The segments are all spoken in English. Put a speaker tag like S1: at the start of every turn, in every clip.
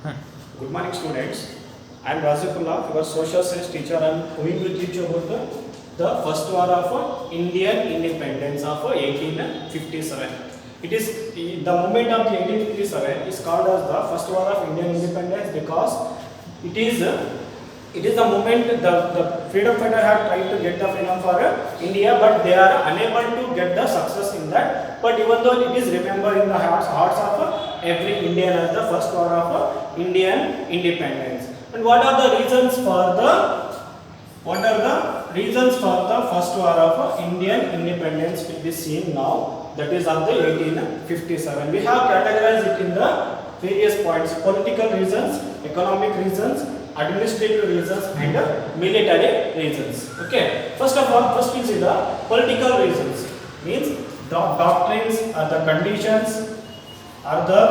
S1: Good morning, students. I am Razikullah, your social science teacher. I am going to teach you about the first war of Indian independence of 1857. It is the moment of the 1857 is called as the first war of Indian independence because it is it is the moment the freedom fighter had tried to get the freedom for India, but they are unable to get the success in that. But even though it is remembered in the hearts of every Indian as the first war of Indian independence. And what are the reasons for the first war of Indian independence will be seen now. That is of the 1857. We have categorized it in the various points: political reasons, economic reasons, administrative reasons, and military reasons. Okay. First we see the political reasons. Means the doctrines, or the conditions, or the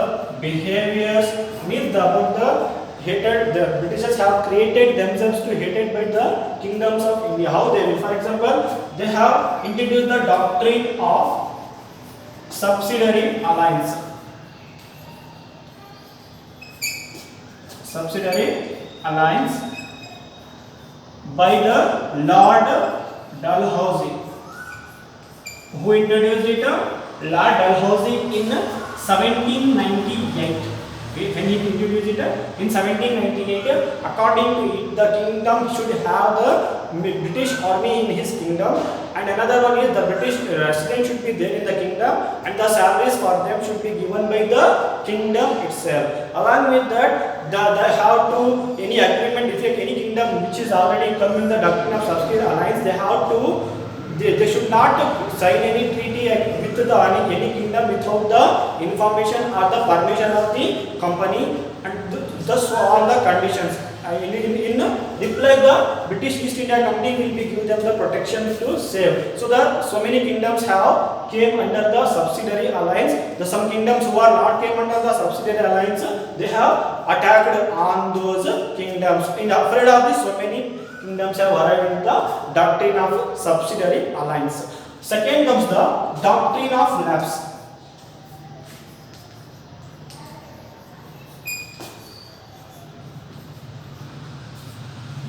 S1: behaviors. Means about the hated. The Britishers have created themselves to hated by the kingdoms of India. How they will? For example, they have introduced the doctrine of subsidiary alliance. Subsidiary alliance by the Lord Dalhousie. Who introduced it? Lord Dalhousie in 1798. When he introduced it in 1798, according to it, the kingdom should have the British army in his kingdom, and another one is the British resident should be there in the kingdom, and the salaries for them should be given by the kingdom itself. Along with that, they have to any agreement if any kingdom which is already come in the doctrine of subsidiary alliance, they have to they should not sign any treaty with any kingdom without the information or the permission of the company, and thus all the conditions. In reply, the British East India Company will be give them the protection to save. So that so many kingdoms have came under the subsidiary alliance. The some kingdoms who are not came under the subsidiary alliance, they have attacked on those kingdoms. In afraid of this, so many kingdoms have arrived in the doctrine of subsidiary alliance. Second comes the doctrine of lapse.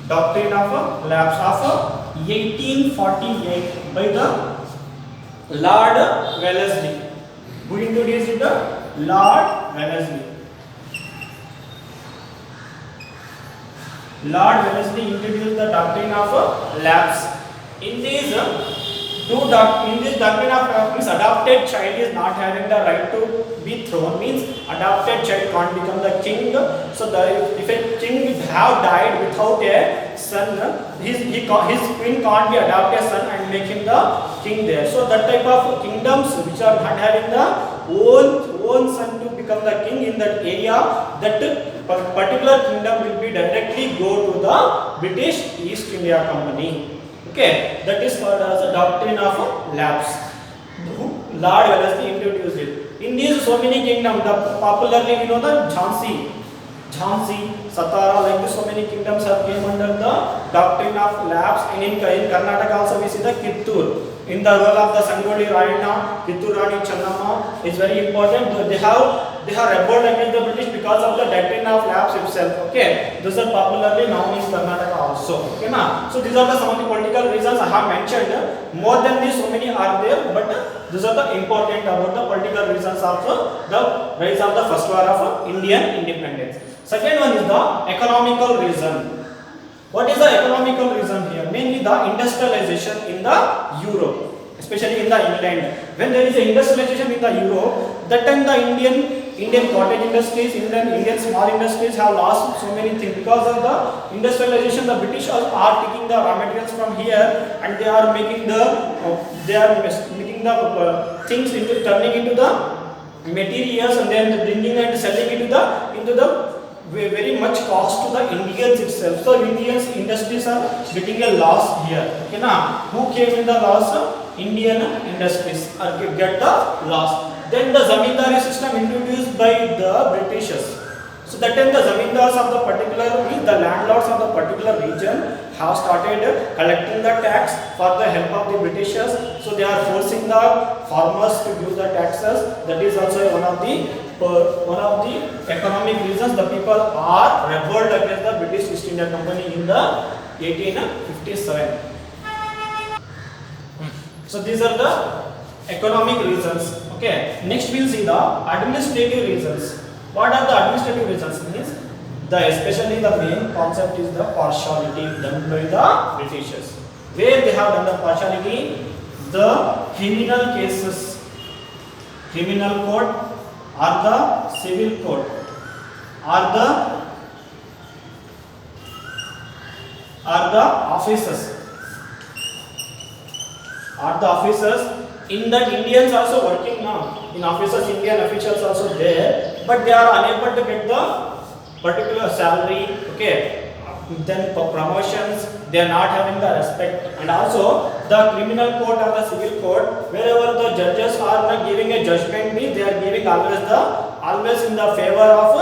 S1: Doctrine of lapse of 1848 by the Lord Wellesley. Who introduced it? Lord Wellesley. Lord Wellesley introduced the doctrine of lapse. In this doctrine of lapse, means adopted child is not having the right to be thrown. Means adopted child can't become the king. So if a king have died without a son, his queen can't be adopted son and make him the king there. So that type of kingdoms which are not having the own son to become the king in that area, that particular kingdom will be directly go to the British East India Company. Okay, that is called as a doctrine of lapse. Lord Wellesley introduced it. In these so many kingdoms, popularly we know the Jhansi, Satara, like this, so many kingdoms have came under the doctrine of lapse. And in Karnataka also we see the Kittur. In the role of the Sangoli Rayana, Kittur Rani Channamma is very important. They have rebelled against the British because of the doctrine of lapse itself. Okay, these are popularly known in Karnataka also. Okay, na? So these are some of the political reasons I have mentioned. More than this, so many are there, but these are the important about the political reasons of the rise of the first war of Indian independence. Second one is the economical reason. What is the economical reason here? Mainly the industrialization in the Europe, especially in the England. When there is a industrialization in the Europe, that time the Indian cottage industries, Indian small industries have lost so many things because of the industrialization. The British are taking the raw materials from here and they are making the things into turning into the materials and then bringing and selling into the very much cost to the Indians itself. So Indians industries are getting a loss here. Okay, na? Who came in the loss? Indian industries are get the loss. Then the zamindari system introduced by the Britishers. So that time the zamindars of the particular, the landlords of the particular region have started collecting the tax for the help of the Britishers. So they are forcing the farmers to give the taxes. That is also one of the one of the economic reasons the people are rebelled against the British East India Company in the 1857. So these are the economic reasons. Okay, next we'll see the administrative reasons. What are the administrative reasons? Means especially the main concept is the partiality done by the Britishers. Where they have done the partiality? The criminal cases, criminal code or the civil code or the officers in that Indians also working now in officers, Indian officials also there, but they are unable to get the particular salary. Okay, then for promotions they are not having the respect, and also the criminal court or the civil court, wherever the judges are not giving a judgment, means they are giving always in the favor of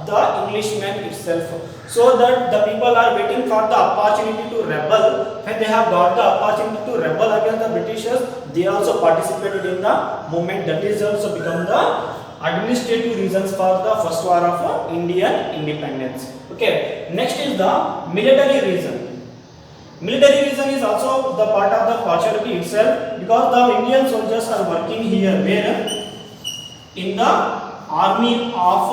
S1: the Englishman itself, so that the people are waiting for the opportunity to rebel. When they have got the opportunity to rebel against the Britishers, they also participated in the movement. That is also become the administrative reasons for the first war of Indian independence. Okay, next is the military reason. Military reason is also the part of the partiality itself, because the Indian soldiers are working here where in the army of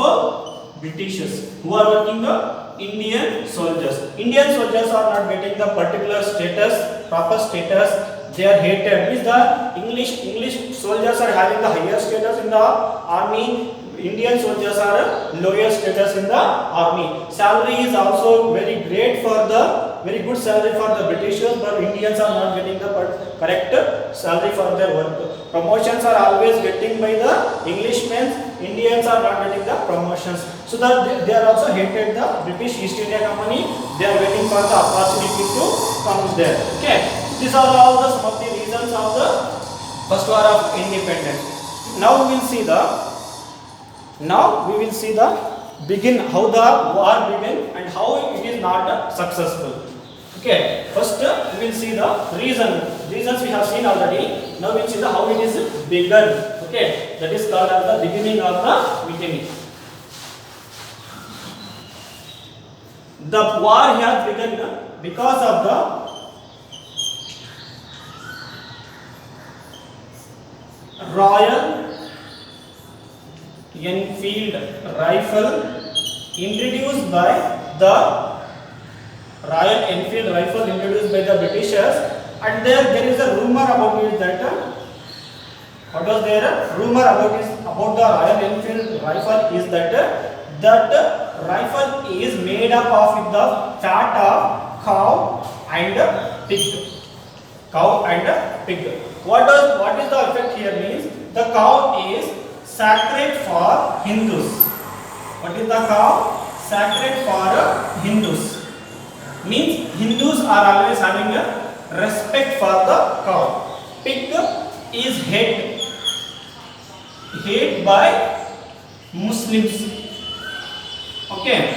S1: Britishers, who are working the Indian soldiers. Indian soldiers are not getting the particular status, proper status. They are hated. Means the English soldiers are having the higher status in the army. Indian soldiers are lower status in the army. Salary is also very great for the very good salary for the Britishers, but Indians are not getting the correct salary for their work. Promotions are always getting by the Englishmen. Indians are not getting the promotions, so that they are also hated the British East India Company. They are waiting for the opportunity to come there. Okay, these are all the some of the reasons of the first war of independence. Now we will see the how the war began and how it is not successful. Okay, first we will see the reasons we have seen already. Now we will see how it is begun. Okay, that is called as the beginning of the mutiny. The war has begun because of the Royal Enfield rifle introduced by the Britishers, and there is a rumor about it that what was there? Rumor about the Royal Enfield rifle is that rifle is made up of the fat of cow and pig. What is the effect here? Means the cow is sacred for Hindus. What is the cow? Sacred for Hindus. Means Hindus are always having a respect for the cow. Pig is hate by Muslims. Okay,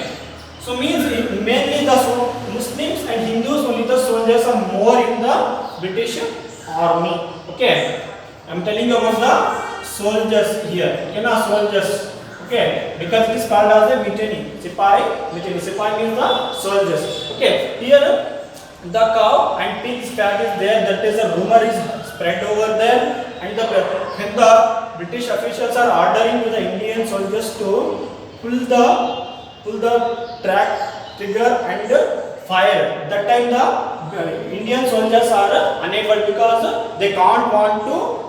S1: so means mainly the Muslims and Hindus, only the soldiers are more in the British army. Okay, I am telling you about the soldiers here. Soldiers. Okay, because it is called as a mutiny. Sipahi means the soldiers. Okay, here the cow and pig's fat is there. That is a rumor is spread over there, and when the British officials are ordering to the Indian soldiers to pull the trigger and fire. That time the Indian soldiers are unable, because they can't want to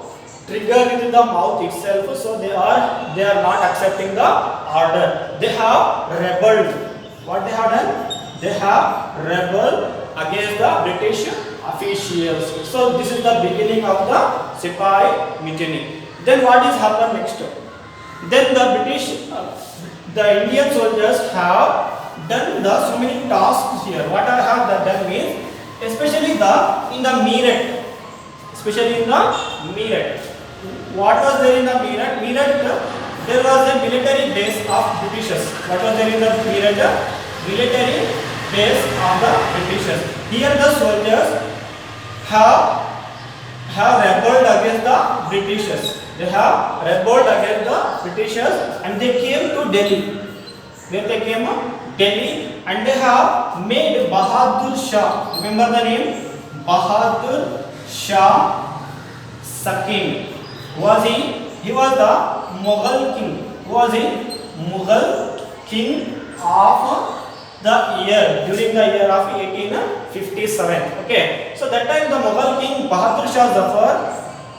S1: trigger with the mouth itself, so they are not accepting the order. They have rebelled. What they have done? They have rebelled against the British officials. So this is the beginning of the Sipahi mutiny. Then what is happened next? Then the Indian soldiers have done so many tasks here. What I have done means, especially in the Meerut. What was there in the Meerut? There was a military base of Britishers. What was there in the Meerut? Military base of the Britishers. Here the soldiers have rebelled against the Britishers. They have rebelled against the Britishers and they came to Delhi. Where they came? Delhi, and they have made Bahadur Shah. Remember the name? Bahadur Shah II. Who was he? He was the Mughal king. Who was he? Mughal king of the year, during the year of 1857. Okay, so that time the Mughal king Bahadur Shah Zafar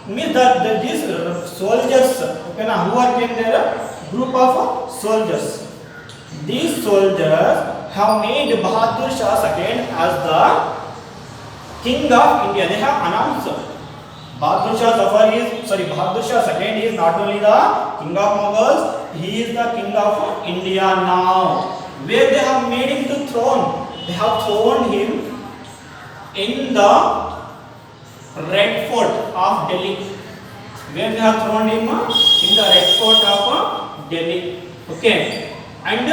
S1: means that these soldiers, okay, now who are came there? Group of soldiers. These soldiers have made Bahadur Shah II as the king of India. They have announced Bahadur Shah Zafar is, sorry, Bahadur Shah II is not only the king of Mughals, he is the king of India now. Where they have made him to throne? They have throned him in the Red Fort of Delhi. Where they have throned him? In the Red Fort of Delhi. Okay, and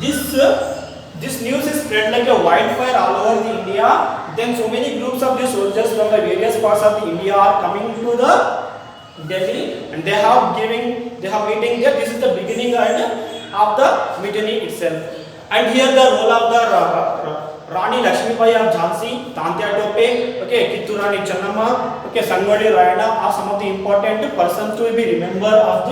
S1: this news is spread like a wildfire all over the India. Then so many groups of the soldiers from the various parts of the India are coming to the Delhi, and they have meeting there. This is the beginning and of the mutiny itself. And here the role of the Rani Lakshmibai of Jhansi, Tantya Tope, okay, Kittur Rani Channamma, okay, Sangvadi Rayana are some of the important persons to be remembered of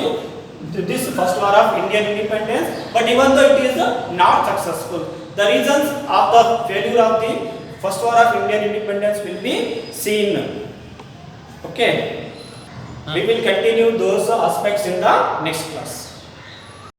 S1: this first war of Indian independence. But even though it is not successful, the reasons of the failure of the first war of Indian independence will be seen. Okay, we will continue those aspects in the next class.